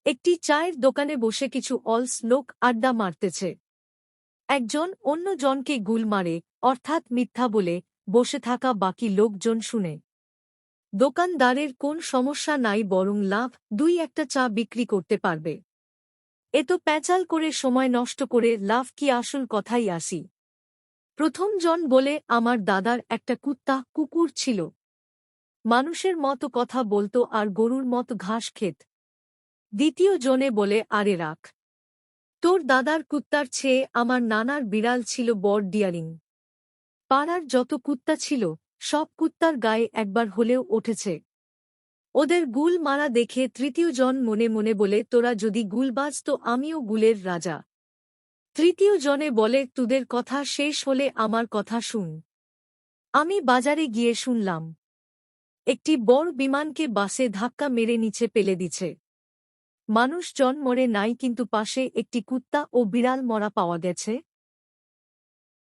একটি চায়ের দোকানে বসে কিছু অলস লোক আড্ডা মারতেছে। একজন অন্য জনকে গুল মারে, অর্থাৎ মিথ্যা বলে, বসে থাকা বাকি লোকজন শুনে। দোকানদারের কোন সমস্যা নাই, বরং লাভ, দুই একটা চা বিক্রি করতে পারবে। এ তো প্যাচাল করে সময় নষ্ট করে লাভ কি, আসল কথাই আসি। প্রথম জন বলে, আমার দাদার একটা কুকুর ছিল। মানুষের মতো কথা বলতো আর গরুর মতো ঘাস খেত। দ্বিতীয় জনে বলে, আরে রাখ, তোর দাদার কুত্তার চেয়ে আমার নানার বিড়াল ছিল বড় ডিয়ারিং। পাড়ার যত কুত্তা ছিল, সব কুত্তার গায়ে একবার হলেও উঠেছে। ওদের গুল মারা দেখে তৃতীয় জন মনে মনে বলে, তোরা যদি গুলবাজ তো আমিও গুলের রাজা। তৃতীয় জনে বলে, তোদের কথা শেষ হলে আমার কথা শুন। আমি বাজারে গিয়ে শুনলাম একটি বড় বিমানকে বাসে ধাক্কা মেরে নিচে ফেলে দিছে। মানুষজন মরে নাই, কিন্তু পাশে একটি কুত্তা ও বিড়াল মরা পাওয়া গেছে।